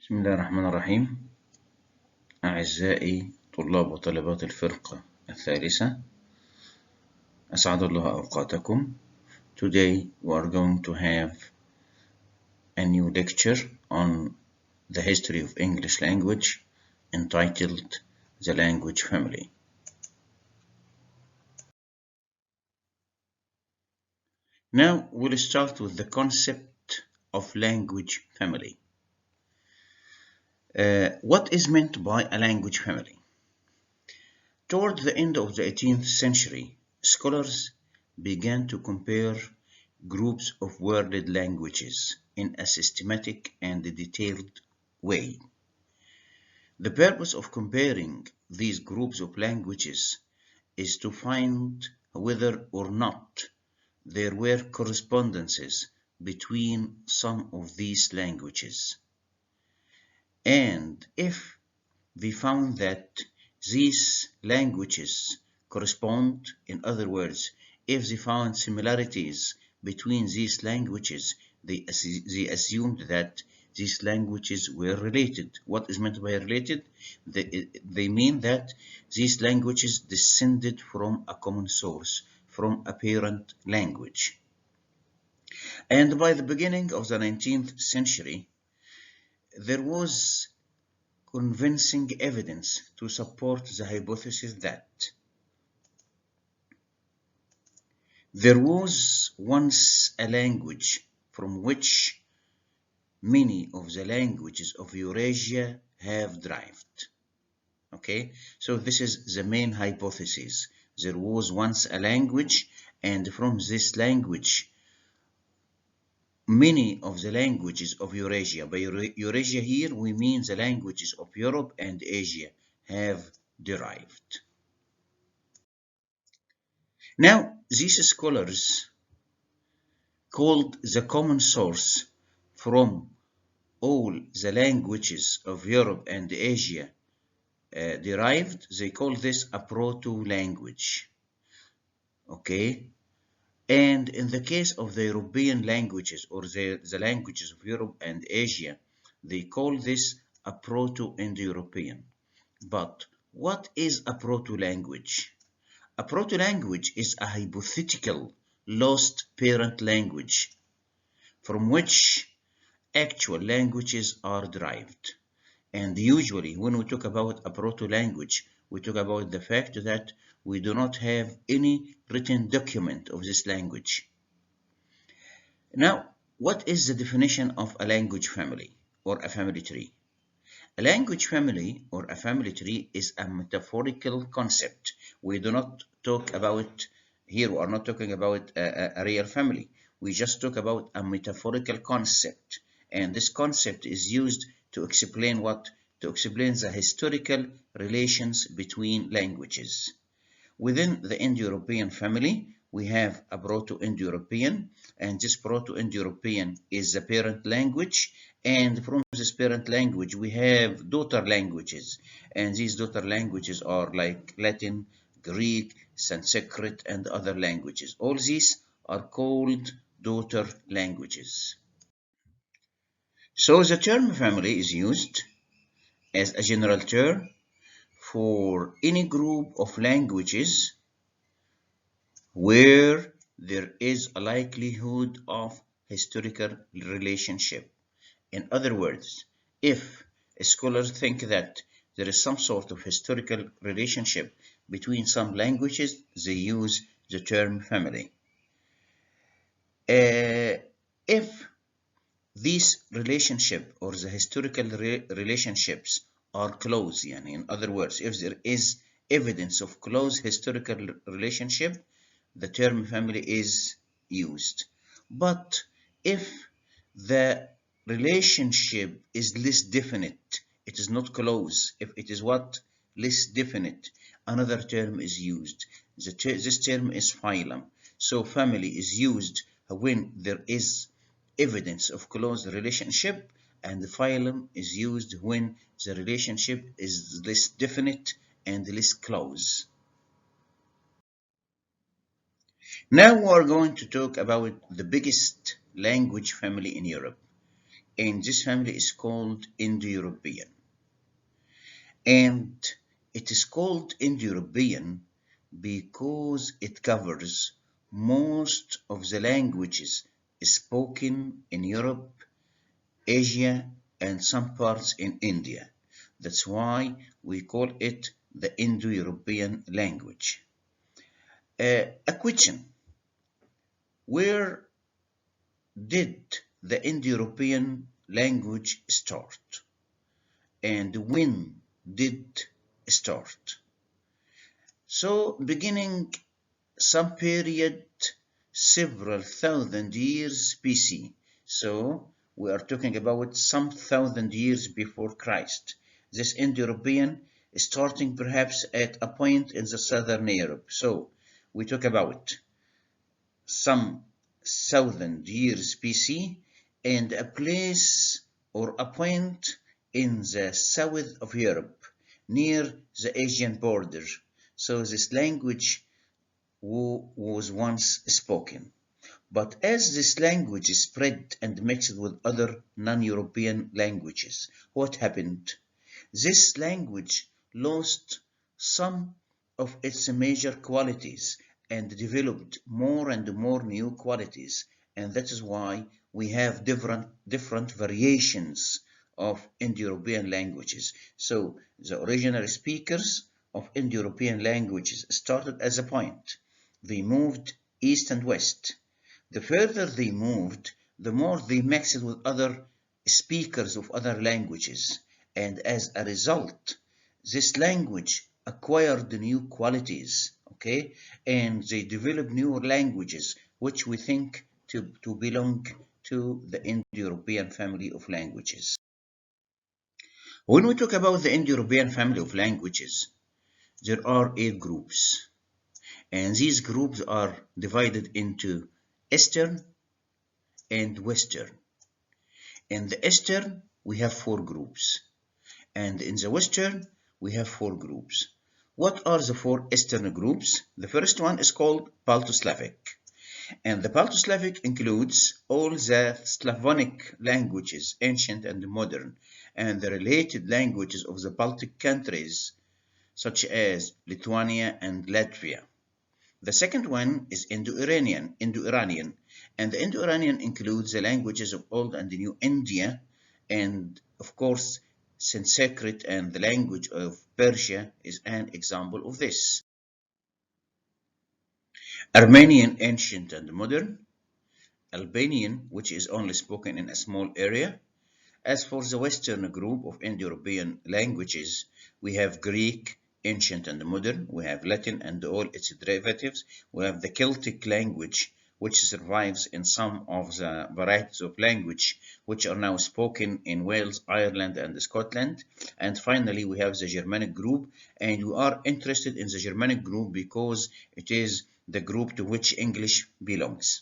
بسم الله الرحمن الرحيم. أعزائي طلاب وطالبات الفرقة الثالثة، أسعد الله أوقاتكم. Today we are going to have a new lecture on the history of English language entitled The Language Family. Now we'll start with the concept of language family. What is meant by a language family? Toward the end of the 18th century, scholars began to compare groups of world languages in a systematic and detailed way. The purpose of comparing these groups of languages is to find whether or not there were correspondences between some of these languages. And if we found that these languages correspond, in other words, if they found similarities between these languages, they assumed that these languages were related. What is meant by related? They mean that these languages descended from a common source, from a parent language. And by the beginning of the 19th century, there was convincing evidence to support the hypothesis that there was once a language from which many of the languages of Eurasia have derived. Okay, so this is the main hypothesis. There was once a language, and from this language many of the languages of Eurasia, by Eurasia here we mean the languages of Europe and Asia, have derived. Now, these scholars called the common source from all the languages of Europe and Asia derived, they call this a proto-language. Okay? And in the case of the European languages, or the languages of Europe and Asia, they call this a Proto-Indo-European. But what is a proto-language? A proto-language is a hypothetical lost parent language from which actual languages are derived. And usually when we talk about a proto-language, we talk about the fact that we do not have any written document of this language. Now, what is the definition of a language family or a family tree? A language family or a family tree is a metaphorical concept. We do not talk about, here we are not talking about a real family. We just talk about a metaphorical concept. And this concept is used to explain what? To explain the historical relations between languages. Within the Indo-European family, we have a Proto-Indo-European, and this Proto-Indo-European is the parent language, and from this parent language we have daughter languages, and these daughter languages are like Latin, Greek, Sanskrit, and other languages. All these are called daughter languages. So the term family is used as a general term for any group of languages where there is a likelihood of historical relationship. In other words, if scholars think that there is some sort of historical relationship between some languages, they use the term family. If this relationship or the historical relationships are close, in other words, if there is evidence of close historical relationship, the term family is used. But if the relationship is less definite, it is not close, if it is what? Less definite, another term is used. This term is phylum. So family is used when there is evidence of close relationship, and the phylum is used when the relationship is less definite and less close. Now we are going to talk about the biggest language family in Europe. and this family is called Indo-European. And it is called Indo-European because it covers most of the languages spoken in Europe, Asia, and some parts in India. That's why we call it the Indo-European language. A question: where did the Indo-European language start? And when did it start? So, beginning some period several thousand years BC. So, we are talking about some thousand years before Christ. This Indo-European is starting perhaps at a point in the southern Europe. So, we talk about some thousand years BC and a place or a point in the south of Europe near the Asian border. So this language was once spoken. But as this language spread and mixed with other non-European languages, what happened? This language lost some of its major qualities and developed more and more new qualities, and that is why we have different variations of Indo-European languages. So the original speakers of Indo-European languages started as a point. They moved east and west. The further they moved, the more they mixed with other speakers of other languages, and as a result, this language acquired new qualities, okay, and they developed new languages which we think to belong to the Indo-European family of languages. When we talk about the Indo-European family of languages, there are 8 groups, and these groups are divided into Eastern and Western. In the Eastern, we have 4 groups, and in the Western, we have 4 groups. What are the 4 Eastern groups? The first one is called Balto-Slavic, and the Balto-Slavic includes all the Slavonic languages, ancient and modern, and the related languages of the Baltic countries, such as Lithuania and Latvia. The second one is Indo-Iranian, and the Indo-Iranian includes the languages of Old and New India, and of course, Sanskrit and the language of Persia is an example of this. Armenian, ancient and modern. Albanian, which is only spoken in a small area. As for the Western group of Indo-European languages, we have Greek, ancient and modern. We have Latin and all its derivatives. We have the Celtic language, which survives in some of the varieties of language which are now spoken in Wales, Ireland, and Scotland. And finally, we have the Germanic group, and we are interested in the Germanic group because it is the group to which English belongs.